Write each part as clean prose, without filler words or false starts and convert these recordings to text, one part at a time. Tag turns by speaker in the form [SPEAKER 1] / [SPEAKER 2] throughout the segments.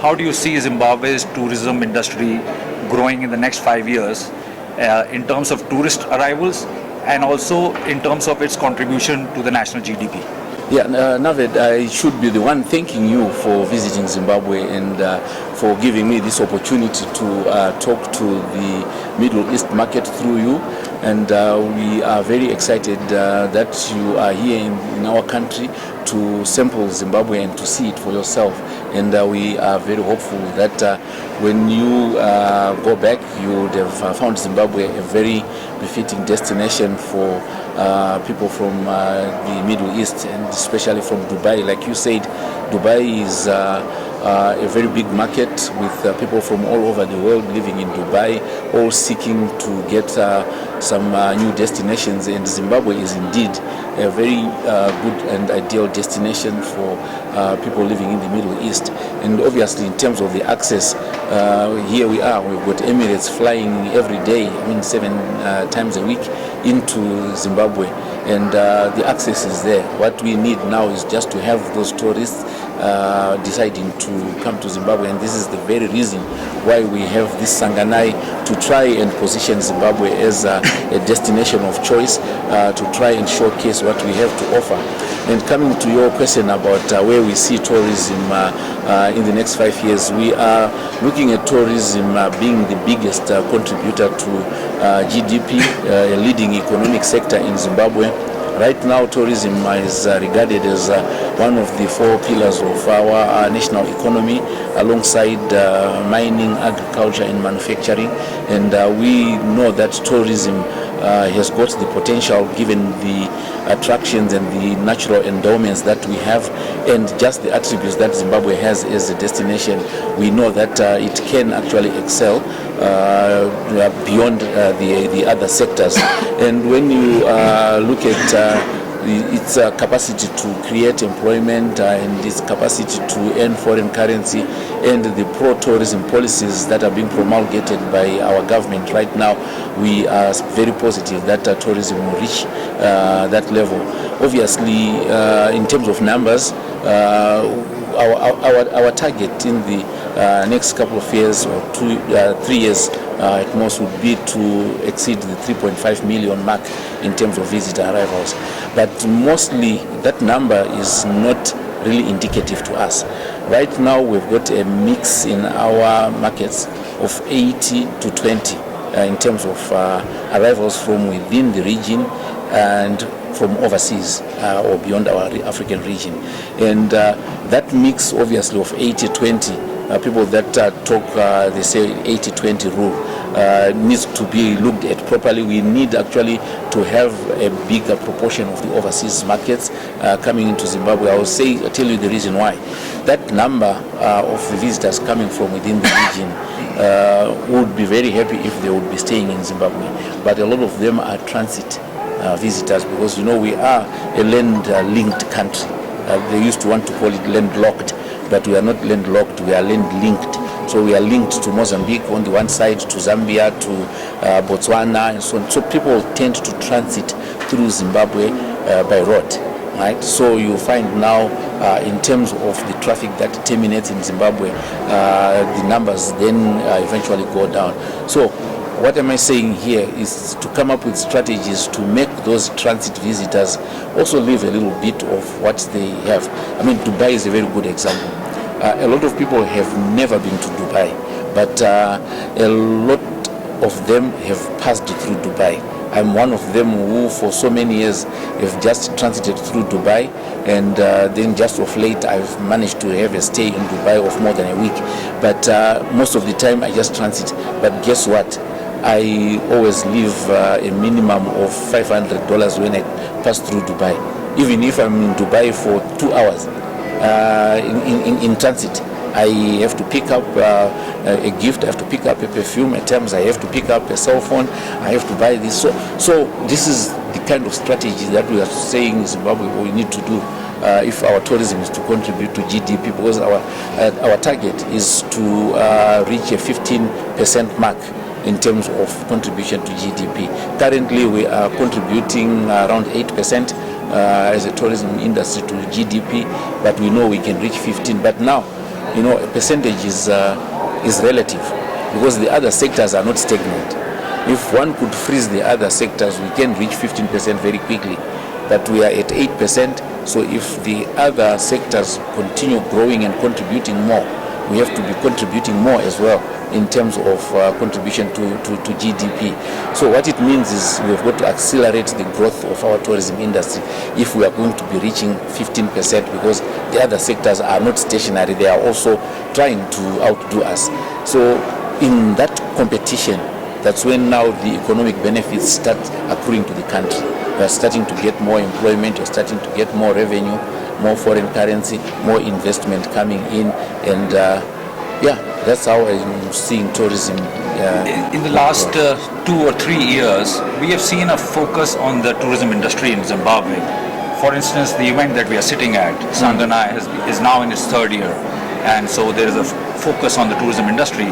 [SPEAKER 1] how do you see Zimbabwe's tourism industry growing in the next 5 years in terms of tourist arrivals and also in terms of its contribution to the national GDP?
[SPEAKER 2] Yeah, Naved, I should be the one thanking you for visiting Zimbabwe and for giving me this opportunity to talk to the Middle East market through you. And we are very excited that you are here in our country to sample Zimbabwe and to see it for yourself. And we are very hopeful that when you go back, you would have found Zimbabwe a very befitting destination for people from the Middle East and especially from Dubai. Like you said, Dubai is a very big market with people from all over the world living in Dubai, all seeking to get some new destinations, and Zimbabwe is indeed a very good and ideal destination for people living in the Middle East. And obviously in terms of the access, here we are, we've got Emirates flying every day, 7 times a week into Zimbabwe, and the access is there. What we need now is just to have those tourists deciding to come to Zimbabwe, and this is the very reason why we have this Sanganai, to try and position Zimbabwe as a destination of choice, to try and showcase what we have to offer. And coming to your question about where we see tourism in the next 5 years, we are looking at tourism being the biggest contributor to GDP, a leading economic sector in Zimbabwe. Right now, tourism is regarded as one of the 4 pillars of our national economy, alongside mining, agriculture, and manufacturing. And we know that tourism has got the potential, given the attractions and the natural endowments that we have, and just the attributes that Zimbabwe has as a destination. We know that it can actually excel beyond the other sectors. And when you look at its capacity to create employment and its capacity to earn foreign currency, and the pro-tourism policies that are being promulgated by our government right now, we are very positive that tourism will reach that level. Obviously, in terms of numbers, our target in the next couple of years, or 3 years at most, would be to exceed the 3.5 million mark in terms of visitor arrivals. But mostly that number is not really indicative to us. Right now we've got a mix in our markets of 80 to 20 in terms of arrivals from within the region and from overseas or beyond our African region. And that mix, obviously, of 80-20, people that talk, they say 80-20 rule, needs to be looked at properly. We need actually to have a bigger proportion of the overseas markets coming into Zimbabwe. I will tell you the reason why. That number of the visitors coming from within the region would be very happy if they would be staying in Zimbabwe. But a lot of them are transit visitors, because we are a land-linked country. They used to want to call it landlocked, but we are not landlocked, we are land-linked. So we are linked to Mozambique on the one side, to Zambia, to Botswana, and so on. So people tend to transit through Zimbabwe by road, right? So you find now, in terms of the traffic that terminates in Zimbabwe, the numbers then eventually go down. So what am I saying here is to come up with strategies to make those transit visitors also live a little bit of what they have. Dubai is a very good example. A lot of people have never been to Dubai, but a lot of them have passed through Dubai. I'm one of them who for so many years have just transited through Dubai, and then just of late I've managed to have a stay in Dubai of more than a week. But most of the time I just transit. But guess what? I always leave a minimum of $500 when I pass through Dubai. Even if I'm in Dubai for 2 hours in transit, I have to pick up a gift, I have to pick up a perfume, at times I have to pick up a cell phone, I have to buy this. So this is the kind of strategy that we are saying in Zimbabwe we need to do if our tourism is to contribute to GDP, because our target is to reach a 15% mark in terms of contribution to GDP. Currently we are contributing around 8% as a tourism industry to GDP, but we know we can reach 15. But now a percentage is relative, because the other sectors are not stagnant. If one could freeze the other sectors, we can reach 15% very quickly. But we are at 8%, so if the other sectors continue growing and contributing more, we have to be contributing more as well in terms of contribution to GDP. So what it means is we've got to accelerate the growth of our tourism industry if we are going to be reaching 15%, because the other sectors are not stationary, they are also trying to outdo us. So in that competition, that's when now the economic benefits start accruing to the country. We are starting to get more employment, we are starting to get more revenue, more foreign currency, more investment coming in, and that's how I'm seeing tourism.
[SPEAKER 1] In the last 2 or 3 years, we have seen a focus on the tourism industry in Zimbabwe. For instance, the event that we are sitting at, Sangana, is now in its 3rd year, and so there is a focus on the tourism industry.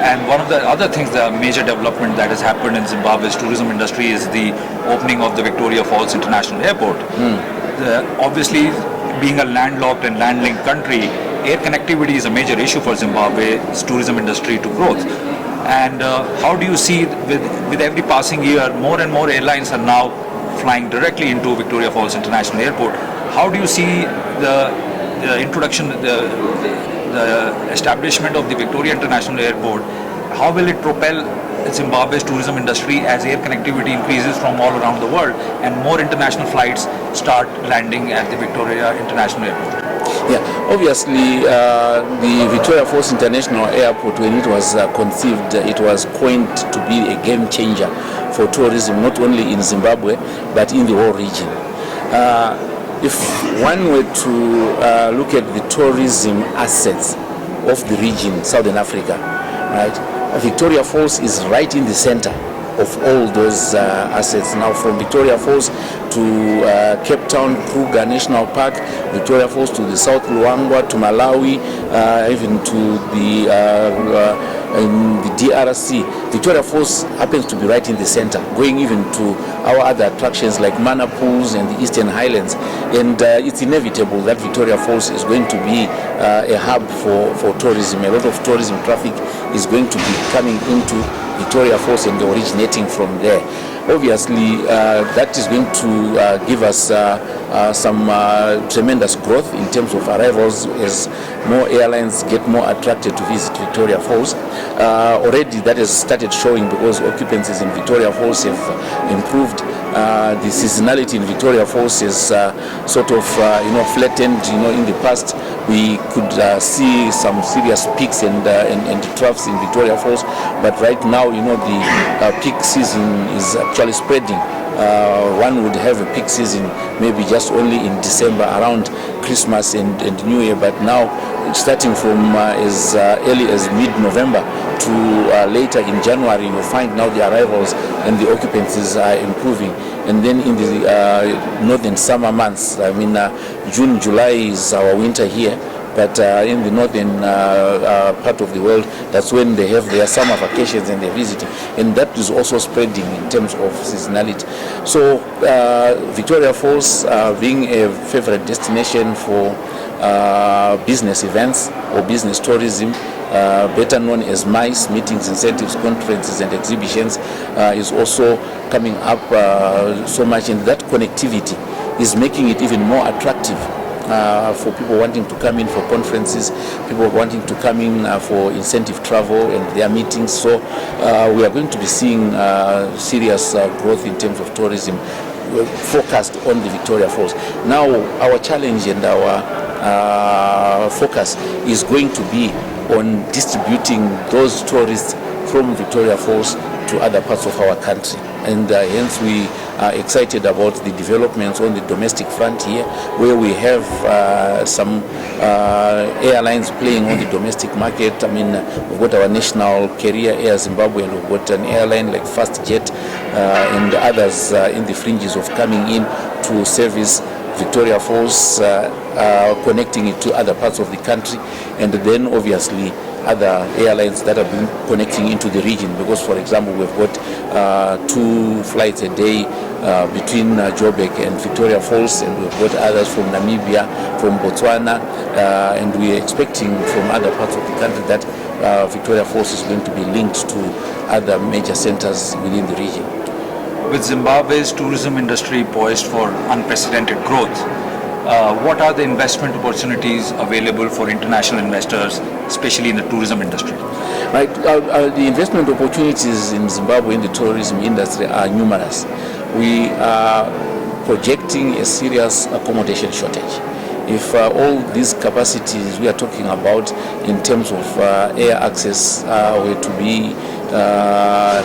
[SPEAKER 1] And one of the other things, the major development that has happened in Zimbabwe's tourism industry is the opening of the Victoria Falls International Airport. Obviously, being a landlocked and land-linked country, air connectivity is a major issue for Zimbabwe's tourism industry to growth. And how do you see, with every passing year, more and more airlines are now flying directly into Victoria Falls International Airport? How do you see the introduction, the establishment of the Victoria International Airport? How will it propel Zimbabwe's tourism industry as air connectivity increases from all around the world and more international flights start landing at the Victoria International Airport?
[SPEAKER 2] Yeah, obviously the Victoria Falls International Airport, when it was conceived, it was coined to be a game changer for tourism, not only in Zimbabwe, but in the whole region. If one were to look at the tourism assets of the region, Southern Africa, right? Victoria Falls is right in the center of all those assets. Now, from Victoria Falls to Cape Town, Kruger National Park, Victoria Falls to the South Luangwa, to Malawi, even to the DRC. Victoria Falls happens to be right in the center, going even to our other attractions like Mana Pools and the Eastern Highlands. And it's inevitable that Victoria Falls is going to be a hub for tourism. A lot of tourism traffic is going to be coming into Victoria Falls and originating from there. Obviously, that is going to give us some tremendous growth in terms of arrivals as more airlines get more attracted to visit Victoria Falls. Already that has started showing, because occupancies in Victoria Falls have improved. The seasonality in Victoria Falls is sort of flattened. In the past we could see some serious peaks and troughs in Victoria Falls, but right now the peak season is actually spreading. One would have a peak season maybe just only in December around Christmas and New Year, but now starting from as early as mid-November to later in January, you'll find now the arrivals and the occupancies are improving. And then in the northern summer months, June, July is our winter here, but in the northern part of the world, that's when they have their summer vacations and they're visiting, and that is also spreading in terms of seasonality. So Victoria Falls being a favorite destination for business events or business tourism, better known as MICE, meetings, incentives, conferences and exhibitions, is also coming up so much, and that connectivity is making it even more attractive for people wanting to come in for conferences, people wanting to come in for incentive travel and their meetings. So we are going to be seeing serious growth in terms of tourism focused on the Victoria Falls. Now our challenge and our focus is going to be on distributing those tourists from Victoria Falls to other parts of our country, and hence we are excited about the developments on the domestic front here, where we have some airlines playing on the domestic market. We've got our national carrier Air Zimbabwe, and we've got an airline like FastJet and others in the fringes of coming in to service Victoria Falls, connecting it to other parts of the country, and then obviously other airlines that have been connecting into the region, because for example we've got 2 flights a day between Joburg and Victoria Falls, and we've got others from Namibia, from Botswana, and we're expecting from other parts of the country that Victoria Falls is going to be linked to other major centers within the region.
[SPEAKER 1] With Zimbabwe's tourism industry poised for unprecedented growth, what are the investment opportunities available for international investors, especially in the tourism industry?
[SPEAKER 2] Right, the investment opportunities in Zimbabwe in the tourism industry are numerous. We are projecting a serious accommodation shortage. If all these capacities we are talking about in terms of air access were to be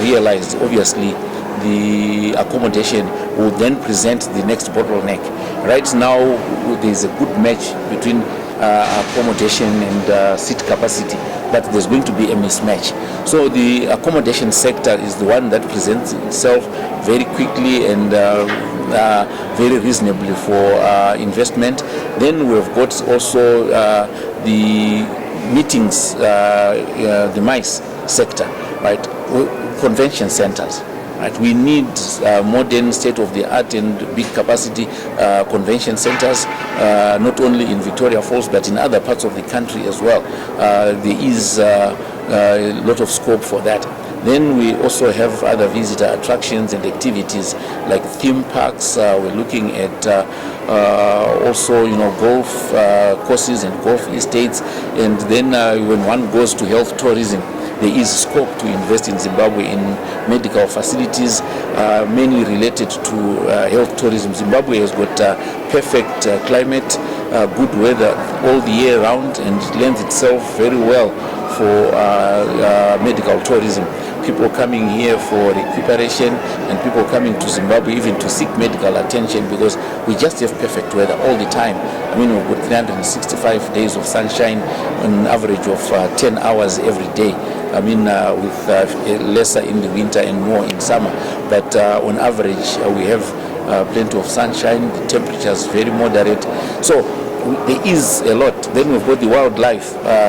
[SPEAKER 2] realized, obviously the accommodation will then present the next bottleneck. Right now, there is a good match between accommodation and seat capacity, but there's going to be a mismatch. So the accommodation sector is the one that presents itself very quickly and very reasonably for investment. Then we've got also the meetings, the MICE sector, right? Convention centers. Right. We need modern, state-of-the-art and big capacity convention centers, not only in Victoria Falls but in other parts of the country as well. There is a lot of scope for that. Then we also have other visitor attractions and activities like theme parks. We're looking at also, golf courses and golf estates. And then when one goes to health tourism, there is scope to invest in Zimbabwe in medical facilities, mainly related to health tourism. Zimbabwe has got perfect climate, good weather all the year round, and it lends itself very well for medical tourism. People coming here for recuperation and people coming to Zimbabwe even to seek medical attention because we just have perfect weather all the time. I mean, we've got 365 days of sunshine, an average of 10 hours every day. I mean, with lesser in the winter and more in summer. But on average, we have plenty of sunshine, the temperature is very moderate. So there is a lot. Then we've got the wildlife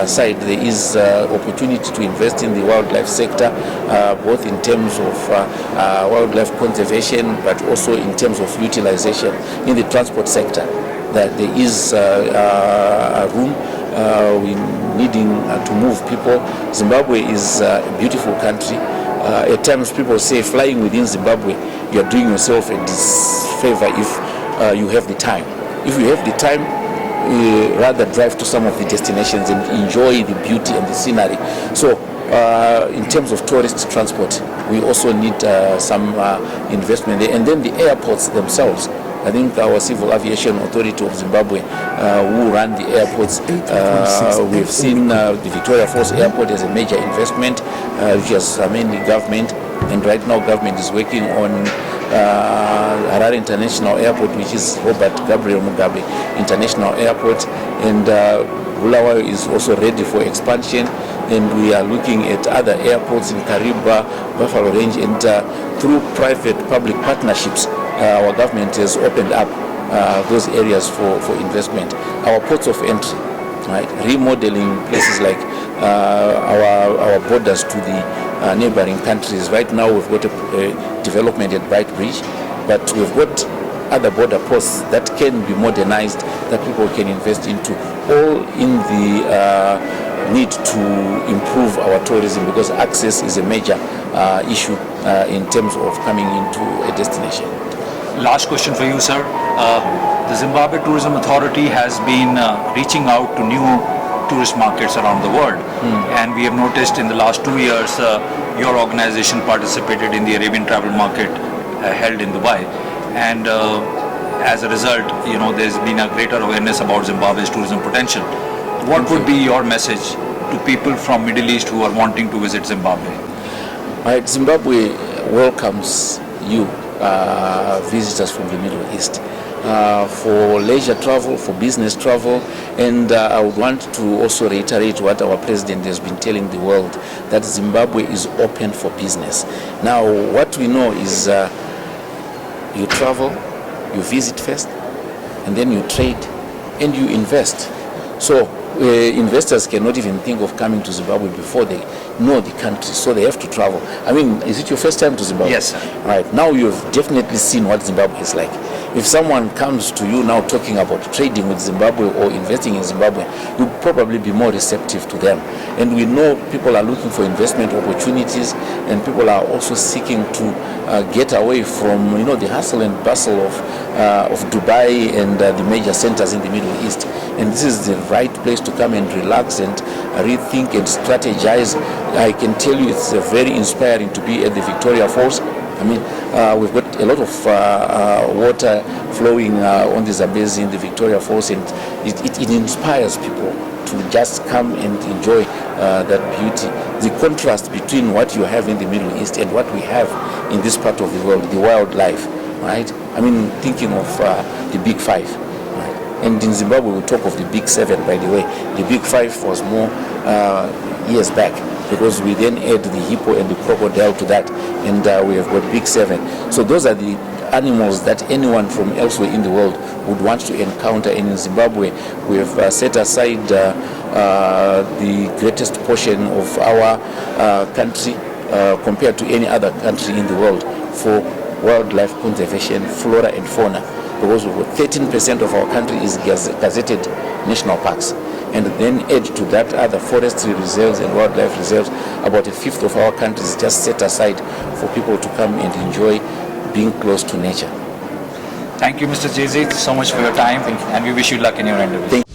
[SPEAKER 2] side. There is opportunity to invest in the wildlife sector, both in terms of wildlife conservation, but also in terms of utilization in the transport sector. That there is room. We're needing to move people. Zimbabwe is a beautiful country. At times people say flying within Zimbabwe, you're doing yourself a disfavor if you have the time. If you have the time, rather drive to some of the destinations and enjoy the beauty and the scenery. So in terms of tourist transport, we also need some investment there. And then the airports themselves. I think our Civil Aviation Authority of Zimbabwe, who run the airports, we've seen the Victoria Falls Airport as a major investment, which is mainly government. And right now government is working on Harare International Airport, which is Robert Gabriel Mugabe International Airport. And Bulawayo is also ready for expansion. And we are looking at other airports in Kariba, Buffalo Range, and through private-public partnerships, our government has opened up those areas for investment. Our ports of entry, right? Remodeling places like our borders to the neighboring countries. Right now we've got a development at Bright Bridge, but we've got other border posts that can be modernized, that people can invest into, all in the need to improve our tourism, because access is a major issue in terms of coming into a destination.
[SPEAKER 1] Last question for you, sir. The Zimbabwe Tourism Authority has been reaching out to new tourist markets around the world. And we have noticed in the last 2 years, your organization participated in the Arabian travel market held in Dubai. And as a result, there's been a greater awareness about Zimbabwe's tourism potential. What would be your message to people from Middle East who are wanting to visit Zimbabwe?
[SPEAKER 2] Right, Zimbabwe welcomes you, visitors from the Middle East, for leisure travel, for business travel, and I would want to also reiterate what our president has been telling the world, that Zimbabwe is open for business. Now, what we know is you travel, you visit first, and then you trade, and you invest. So investors cannot even think of coming to Zimbabwe before they know the country, so they have to travel. I mean, is it your first time to Zimbabwe?
[SPEAKER 1] Yes, sir.
[SPEAKER 2] Right, now you've definitely seen what Zimbabwe is like. If someone comes to you now talking about trading with Zimbabwe or investing in Zimbabwe, you'll probably be more receptive to them. And we know people are looking for investment opportunities, and people are also seeking to get away from the hustle and bustle of Dubai and the major centers in the Middle East. And this is the right place to come and relax and rethink and strategize. I can tell you it's very inspiring to be at the Victoria Falls. I mean, we've got a lot of water flowing on the Zambezi in the Victoria Falls, and it inspires people to just come and enjoy that beauty. The contrast between what you have in the Middle East and what we have in this part of the world, the wildlife, right? I mean, thinking of the Big Five, right? And in Zimbabwe, we talk of the Big Seven, by the way. The Big Five was more years back, because we then add the hippo and the crocodile to that, and we have got Big Seven. So those are the animals that anyone from elsewhere in the world would want to encounter. And in Zimbabwe, we have set aside the greatest portion of our country compared to any other country in the world for wildlife conservation, flora and fauna, because 13% of our country is gazetted national parks. And then add to that other forestry reserves and wildlife reserves. About a fifth of our country is just set aside for people to come and enjoy being close to nature.
[SPEAKER 1] Thank you, Mr. Chidzidzi, so much for your time, and we wish you luck in your endeavors.